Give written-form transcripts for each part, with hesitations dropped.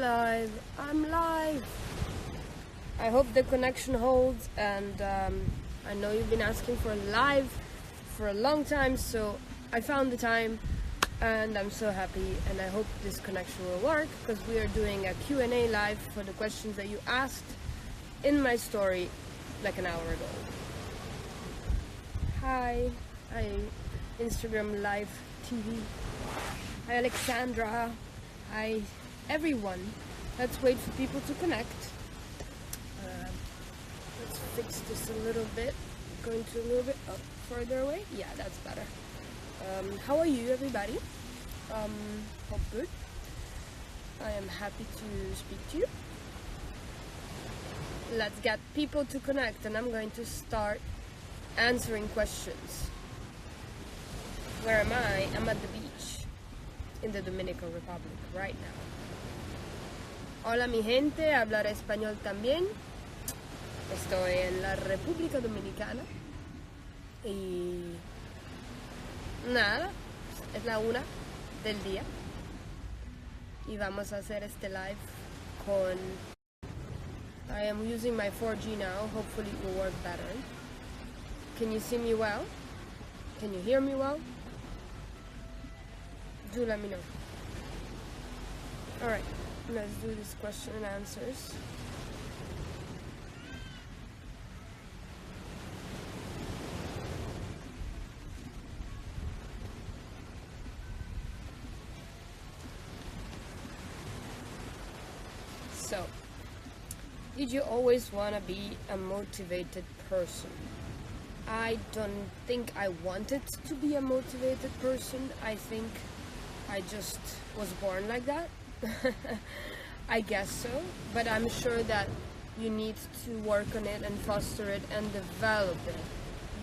live. I'm live. I hope the connection holds, and I know you've been asking for live for a long time, so I found the time and I'm so happy, and I hope this connection will work because we are doing a Q&A live for the questions that you asked in my story like an hour ago. Hi Instagram Live TV. Hi Alexandra. Hi everyone. Let's wait for people to connect. Let's fix this a little bit. Going to a little bit up further away. Yeah, that's better. How are you, everybody? Hope good. I am happy to speak to you. Let's get people to connect, and I'm going to start answering questions. Where am I? I'm at the beach in the Dominican Republic right now. Hola mi gente, hablaré español también. Estoy en la República Dominicana y nada, es la 1 del día y vamos a hacer este live con... I am using my 4G now, hopefully it will work better. Can you see me well? Can you hear me well? Do let me know. Alright, let's do this question and answers. So, did you always want to be a motivated person? I don't think I wanted to be a motivated person. I think I just was born like that. I guess so. But I'm sure that you need to work on it and foster it and develop it.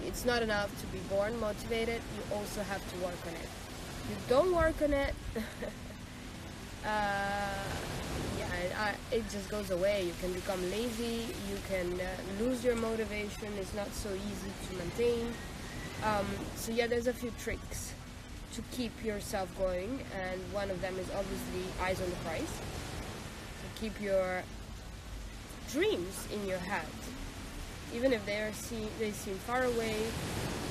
It's not enough to be born motivated. You also have to work on it. If you don't work on it, it just goes away. You can become lazy, you can lose your motivation. It's not so easy to maintain. So yeah, there's a few tricks to keep yourself going, and one of them is obviously eyes on the prize. To keep your dreams in your head, even if they seem far away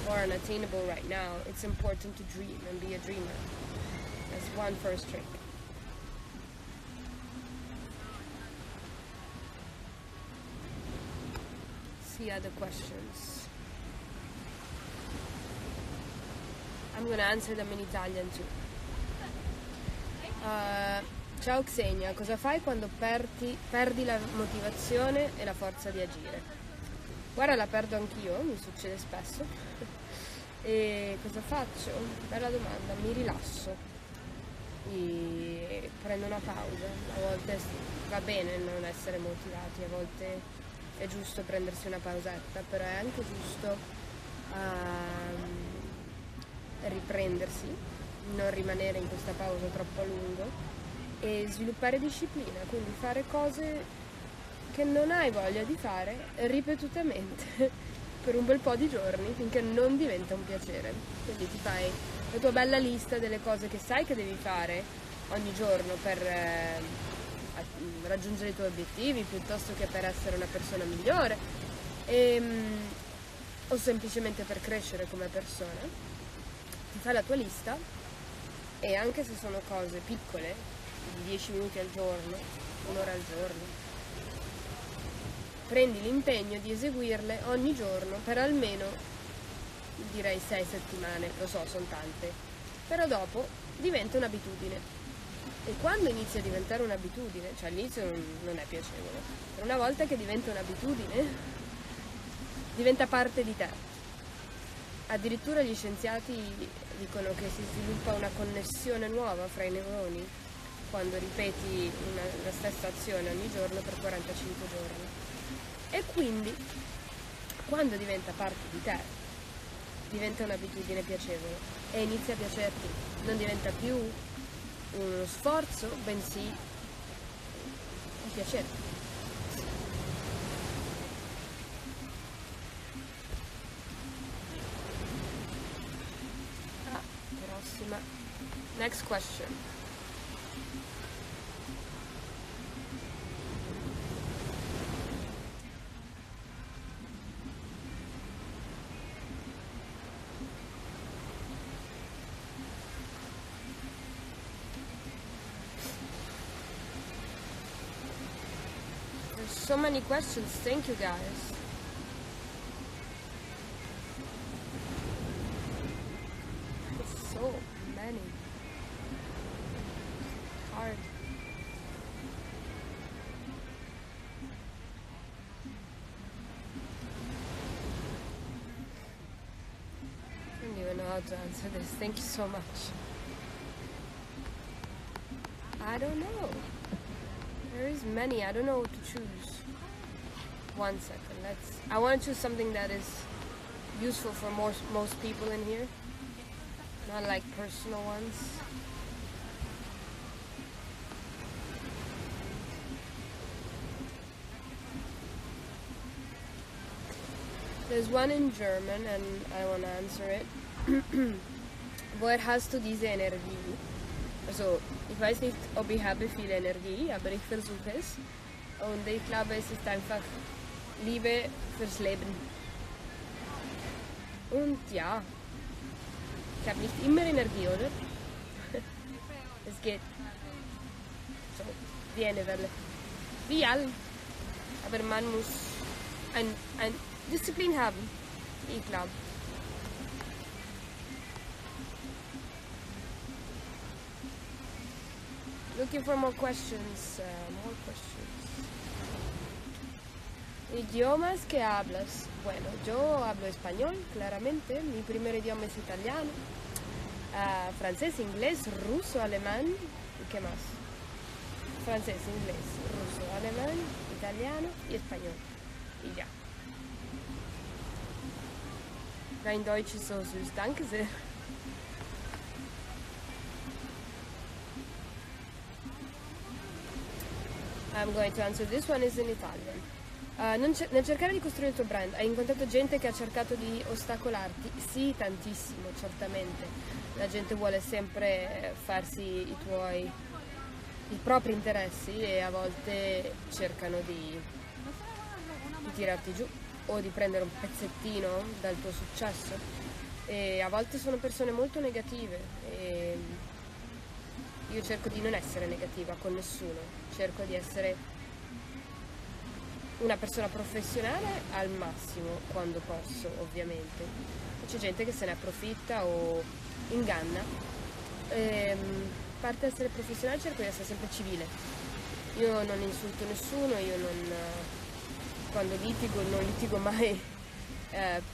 or unattainable right now. It's important to dream and be a dreamer. That's one first trick. See other questions. I'm gonna answer them in Italian too. Ciao Xenia, cosa fai quando perdi la motivazione e la forza di agire? Guarda, la perdo anch'io, mi succede spesso. E cosa faccio? Bella domanda, mi rilasso e prendo una pausa. A volte va bene non essere motivati, a volte è giusto prendersi una pausetta, però è anche giusto riprendersi, non rimanere in questa pausa troppo a lungo e sviluppare disciplina, quindi fare cose che non hai voglia di fare ripetutamente per un bel po' di giorni finché non diventa un piacere. Quindi ti fai la tua bella lista delle cose che sai che devi fare ogni giorno per raggiungere i tuoi obiettivi, piuttosto che per essere una persona migliore o semplicemente per crescere come persona. Ti fai la tua lista e anche se sono cose piccole, di 10 minuti al giorno, un'ora al giorno, prendi l'impegno di eseguirle ogni giorno per almeno, direi 6 settimane, lo so, sono tante, però dopo diventa un'abitudine. E quando inizia a diventare un'abitudine, cioè all'inizio non è piacevole, però una volta che diventa un'abitudine, diventa parte di te. Addirittura gli scienziati dicono che si sviluppa una connessione nuova fra i neuroni quando ripeti la stessa azione ogni giorno per 45 giorni. E quindi, quando diventa parte di te, diventa un'abitudine piacevole e inizia a piacerti. Non diventa più uno sforzo, bensì un piacere. Prossima. Next question. So many questions. Thank you, guys. It's so many. Hard. I don't even know how to answer this. Thank you so much. I don't know. There is many. I don't know what to choose. 1 second. I want to choose something that is useful for most people in here. Not like personal ones. There's one in German and I want to answer it. Woher hast du diese Energie? Also, ich weiß nicht, ob ich habe viel Energie, aber ich versuche es. Und ich glaube, es ist einfach Liebe fürs Leben. Und ja, ich habe nicht immer Energie, oder? Es geht so wie eine Welle. Wie allen. Aber man muss ein Disziplin haben, ich glaube. Looking for more questions. Idiomas que hablas. Bueno, yo hablo español, claramente. Mi primer idioma es italiano. Francés, inglés, ruso, alemán. ¿Y qué más? Francés, inglés, ruso, alemán, italiano y español. Y ya. Dein Deutsch ist so süß. Danke sehr. I'm going to answer this one is in Italian. Nel cercare di costruire il tuo brand, hai incontrato gente che ha cercato di ostacolarti? Sì, tantissimo, certamente. La gente vuole sempre farsi i propri interessi e a volte cercano di tirarti giù o di prendere un pezzettino dal tuo successo. E a volte sono persone molto negative e io cerco di non essere negativa con nessuno, cerco di essere una persona professionale al massimo quando posso, ovviamente. C'è gente che se ne approfitta o inganna. A parte essere professionale cerco di essere sempre civile. Io non insulto nessuno, quando litigo non litigo mai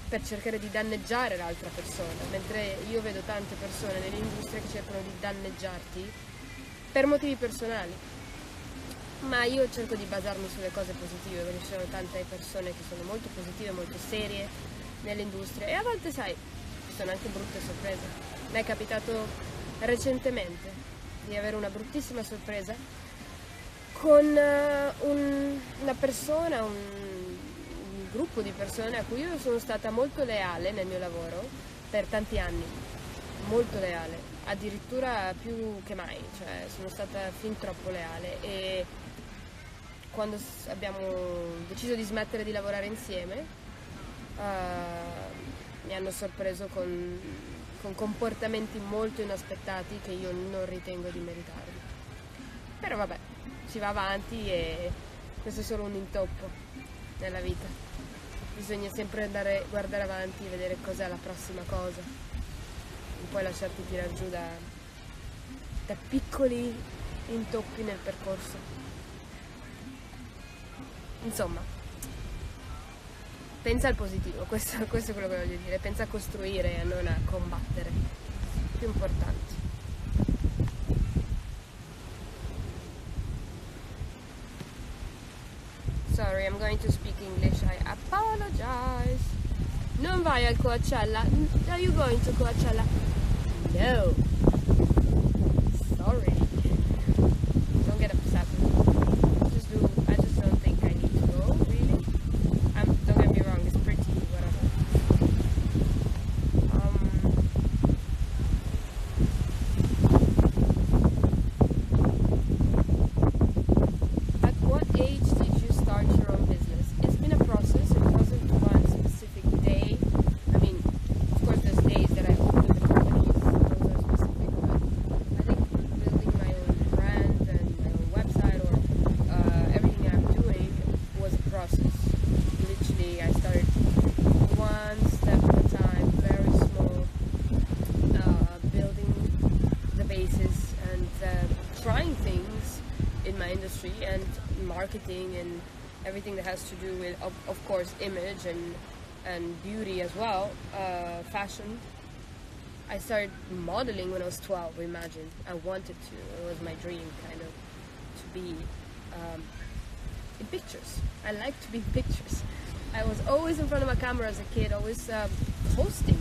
per cercare di danneggiare l'altra persona, mentre io vedo tante persone nell'industria che cercano di danneggiarti per motivi personali. Ma io cerco di basarmi sulle cose positive, perché ci sono tante persone che sono molto positive, molto serie nell'industria e a volte, sai, ci sono anche brutte sorprese. Mi è capitato recentemente di avere una bruttissima sorpresa con una persona, un gruppo di persone a cui io sono stata molto leale nel mio lavoro per tanti anni, molto leale, addirittura più che mai, cioè sono stata fin troppo leale e quando abbiamo deciso di smettere di lavorare insieme mi hanno sorpreso con comportamenti molto inaspettati che io non ritengo di meritarmi. Però vabbè, si va avanti e questo è solo un intoppo nella vita. Bisogna sempre guardare avanti e vedere cos'è la prossima cosa. Non puoi lasciarti tirare giù da piccoli intoppi nel percorso. Insomma, pensa al positivo, questo è quello che voglio dire, pensa a costruire e non a combattere, più importante. Sorry, I'm going to speak English, I apologize. Non vai al Coachella? Are you going to Coachella? No. Sorry. Don't get upset. I just don't think I need to go, really. Don't get me wrong, it's pretty, whatever. At what age did you start your own business? It's been a process, it wasn't one specific day. I mean, of course there's days that I opened the company, those are specific trying things in my industry and marketing and everything that has to do with, of course, image and beauty as well, fashion. I started modeling when I was 12, imagine. I wanted to. It was my dream, kind of, to be in pictures. I like to be in pictures. I was always in front of a camera as a kid, always hosting,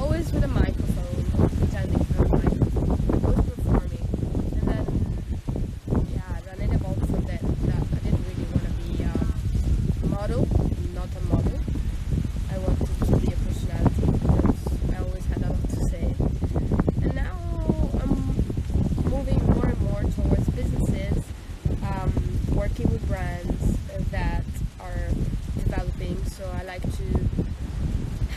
always with a microphone, or pretending to have a microphone, always performing. And then it evolved from that I didn't really want to be a model, not a model. I wanted to be a personality because I always had a lot to say. And now I'm moving more and more towards businesses, working with brands that are developing. So I like to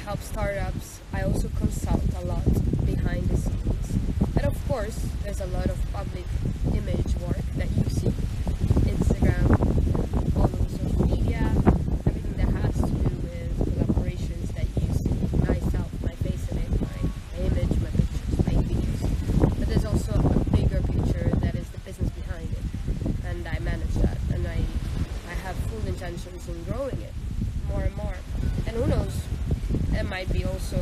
help startups. I also consult a lot behind the scenes. And of course, there's a lot of public image work that you see. Instagram, all over social media, everything that has to do with collaborations that you see. Myself, my face in it, my image, my pictures, my videos. But there's also a bigger picture that is the business behind it. And I manage that. And I have full intentions in growing it more and more. And who knows, there might be also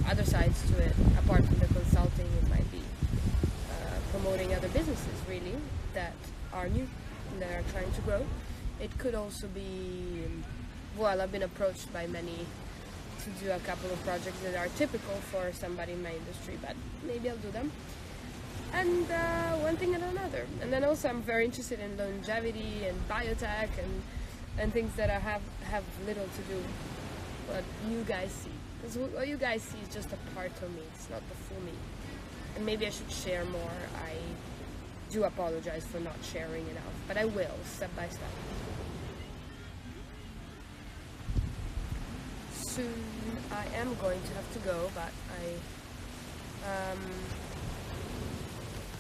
other sides to it. Apart from the consulting, it might be promoting other businesses, really, that are new, that are trying to grow. It could also be, well, I've been approached by many to do a couple of projects that are typical for somebody in my industry, but maybe I'll do them. And one thing and another. And then also I'm very interested in longevity and biotech and things that I have little to do what you guys see. Because what you guys see is just a part of me, it's not the full me. And maybe I should share more. I do apologize for not sharing enough, but I will, step by step. Soon I am going to have to go, but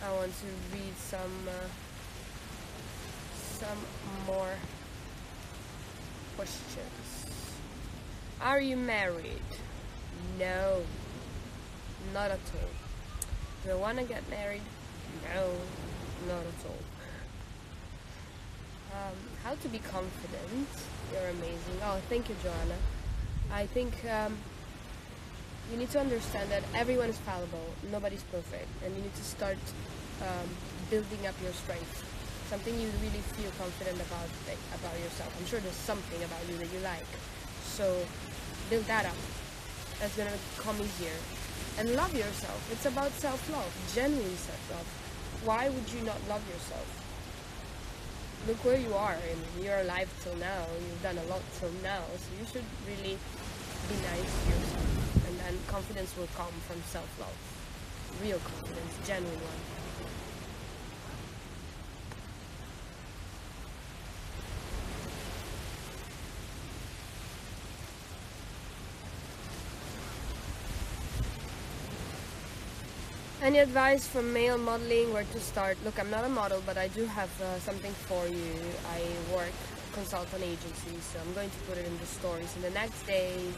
I want to read some more questions. Are you married? No, not at all. Do I want to get married? No, not at all. How to be confident? You're amazing. Oh, thank you, Joanna. I think you need to understand that everyone is fallible, nobody's perfect, and you need to start building up your strengths. Something you really feel confident about yourself. I'm sure there's something about you that you like. So build that up. That's gonna come easier. And love yourself. It's about self-love, genuine self-love. Why would you not love yourself? Look where you are, and you're alive till now. You've done a lot till now, so you should really be nice to yourself. And then confidence will come from self-love. Real confidence, genuine one. Any advice for male modeling, where to start? Look, I'm not a model, but I do have something for you. I consult on agencies, so I'm going to put it in the stories in the next days,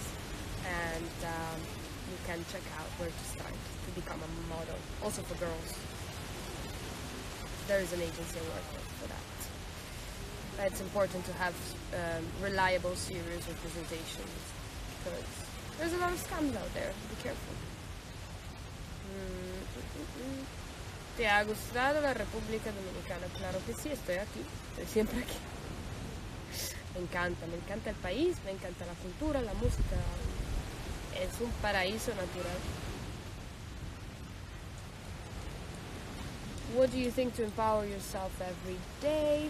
and you can check out where to start to become a model. Also for girls. There is an agency I work with for that. It's important to have reliable, serious representations, because there's a lot of scams out there. Be careful. ¿Te ha gustado la República Dominicana? Claro que sí, estoy aquí, estoy siempre aquí. Me encanta el país, me encanta la cultura, la música. Es un paraíso natural. What do you think to empower yourself every day?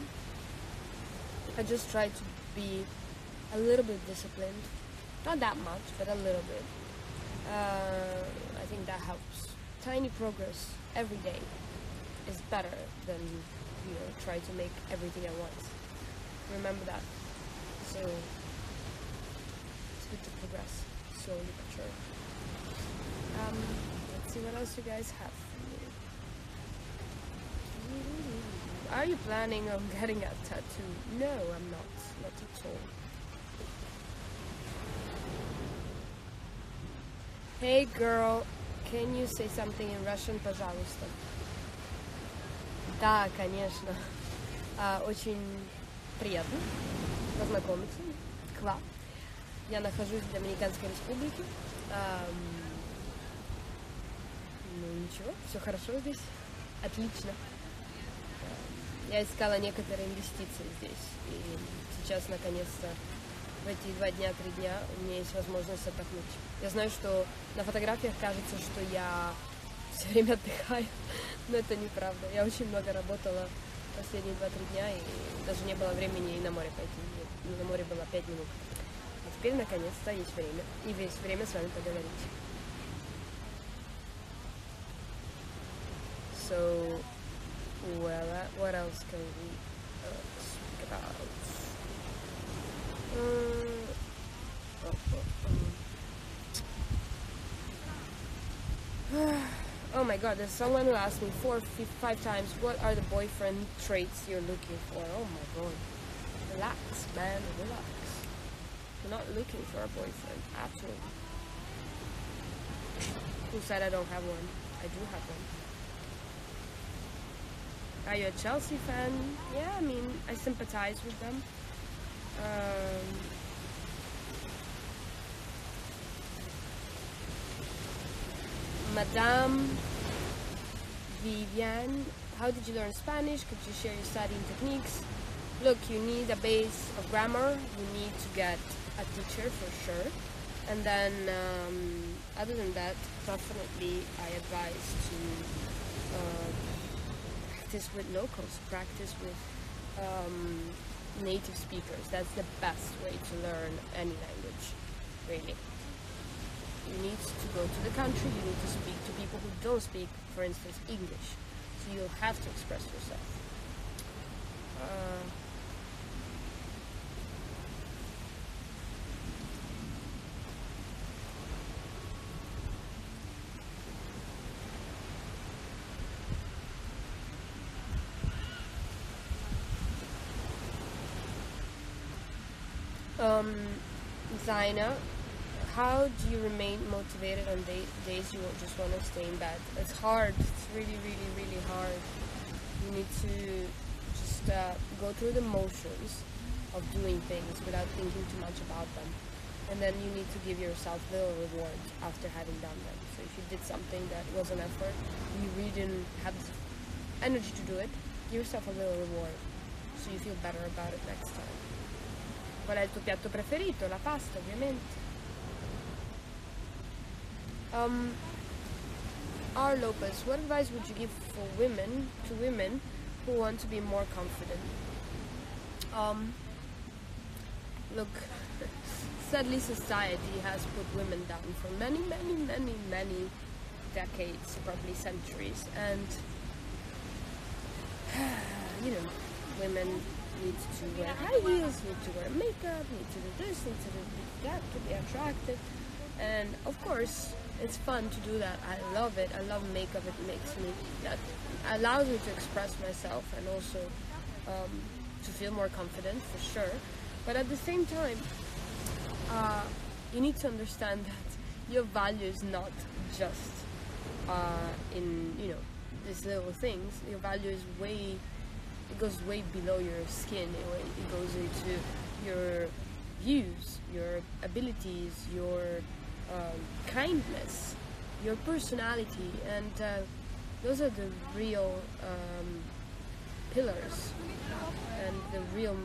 I just try to be a little bit disciplined. Not that much, but a little bit. I think that helps. Tiny progress every day is better than, try to make everything at once. Remember that. So it's good to progress slowly but surely. Let's see what else you guys have for me. Are you planning on getting a tattoo? No, I'm not at all. Hey girl, can you say something in Russian, пожалуйста? Да, конечно. Очень приятно познакомиться. Ква. Я нахожусь в Доминиканской республике. Ну ничего, все хорошо здесь. Отлично. Я искала некоторые инвестиции здесь. И сейчас, наконец-то, в эти 2 дня, 3 дня у меня есть возможность отдохнуть. Я знаю, что на фотографиях кажется, что я все время отдыхаю, но это неправда. Я очень много работала последние 2-3 дня, и даже не было времени и на море пойти. На море было 5 минут. А теперь, наконец-то, есть время. И есть время с вами поговорить. So, well, what else can we speak about? Oh my god, there's someone who asked me 5 times, what are the boyfriend traits you're looking for? Oh my god. Relax, man, relax. You're not looking for a boyfriend, absolutely. Who said I don't have one? I do have one. Are you a Chelsea fan? Yeah, I mean, I sympathize with them. Madame Vivian, how did you learn Spanish? Could you share your studying techniques? Look, you need a base of grammar. You need to get a teacher for sure. And then, other than that, definitely I advise to practice with locals, practice with native speakers. That's the best way to learn any language, really. You need to go to the country, you need to speak to people who don't speak, for instance, English. So you'll have to express yourself. Xenia, how do you remain motivated on days you just want to stay in bed? It's hard. It's really, really, really hard. You need to just go through the motions of doing things without thinking too much about them. And then you need to give yourself little rewards after having done them. So if you did something that was an effort, you really didn't have the energy to do it, give yourself a little reward so you feel better about it next time. Qual è il tuo piatto preferito? La pasta, ovviamente. R. Lopez, what advice would you give for women who want to be more confident? Look, sadly society has put women down for many, many, many, many decades, probably centuries, and you know, women need to wear high heels, need to wear makeup, need to do this, need to do that to be attractive. And of course, it's fun to do that. I love it. I love makeup. It makes me, that allows me to express myself and also to feel more confident, for sure. But at the same time, you need to understand that your value is not just in, you know, these little things. Your value is it goes way below your skin. It goes into your views, your abilities, your kindness, your personality, and those are the real pillars and the real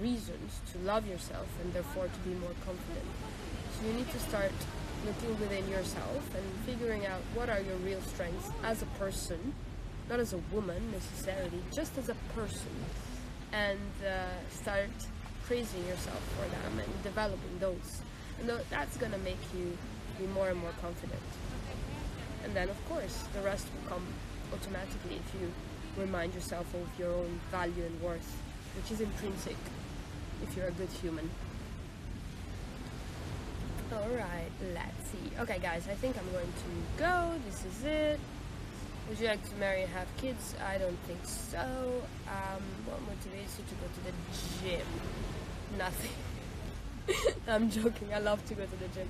reasons to love yourself and therefore to be more confident. So you need to start looking within yourself and figuring out what are your real strengths as a person, not as a woman necessarily, just as a person, and start praising yourself for them and developing those. And that's gonna make you be more and more confident. And then of course the rest will come automatically if you remind yourself of your own value and worth, which is intrinsic if you're a good human. Alright, let's see. Okay guys, I think I'm going to go. This is it. Would you like to marry and have kids? I don't think so. What motivates you to go to the gym? Nothing. I'm joking. I love to go to the gym.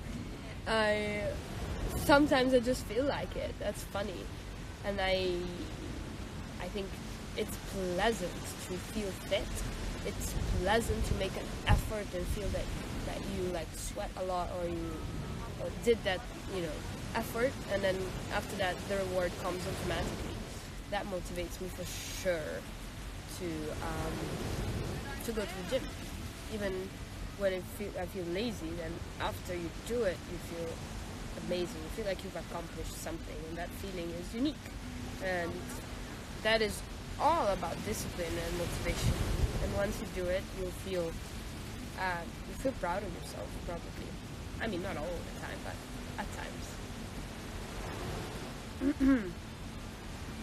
Sometimes I just feel like it. That's funny. And I think It's pleasant to feel fit. It's pleasant to make an effort and feel that you like sweat a lot, or you did that, effort, and then after that the reward comes automatically. That motivates me for sure to go to the gym. Even when I feel lazy, then after you do it, you feel amazing. You feel like you've accomplished something, and that feeling is unique. And that is all about discipline and motivation. And once you do it, you feel proud of yourself, probably. I mean, not all the time, but at times.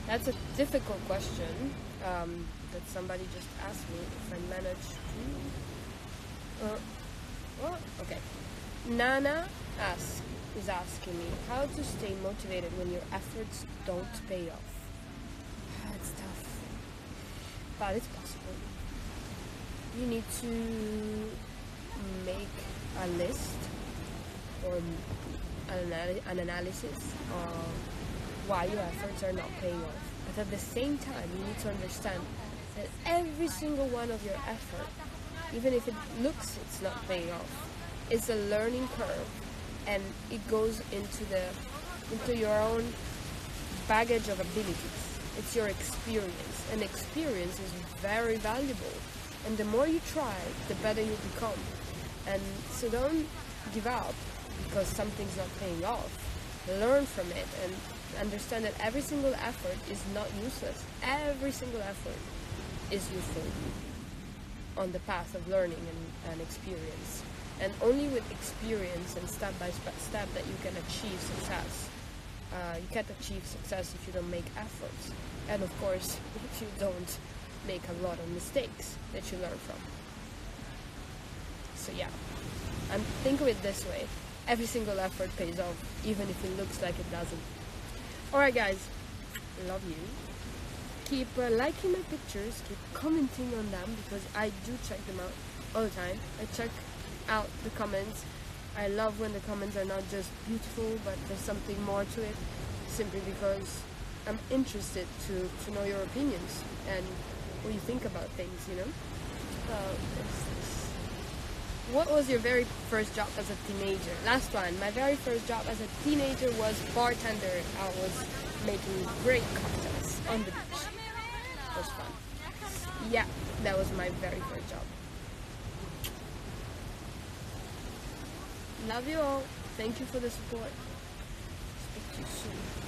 That's a difficult question that somebody just asked me if I managed to. Okay. Nana is asking me how to stay motivated when your efforts don't pay off. It's tough, but it's possible. You need to make a list or an analysis of why your efforts are not paying off. But at the same time, you need to understand that every single one of your effort, even if it looks it's not paying off, is a learning curve, and it goes into your own baggage of abilities. It's your experience, and experience is very valuable. And the more you try, the better you become. And so don't give up because something's not paying off. Learn from it and understand that every single effort is not useless. Every single effort is useful on the path of learning and experience. And only with experience and step by step that you can achieve success. You can't achieve success if you don't make efforts. And of course, if you don't make a lot of mistakes that you learn from. So yeah, and think of it this way. Every single effort pays off, even if it looks like it doesn't. Alright guys, love you. Keep liking my pictures, keep commenting on them, because I do check them out all the time. I check out the comments. I love when the comments are not just beautiful, but there's something more to it, simply because I'm interested to know your opinions and what you think about things, What was your very first job as a teenager? Last one. My very first job as a teenager was bartender. I was making great cocktails on the beach. It was fun. Yeah, that was my very first job. Love you all. Thank you for the support. Speak to you soon.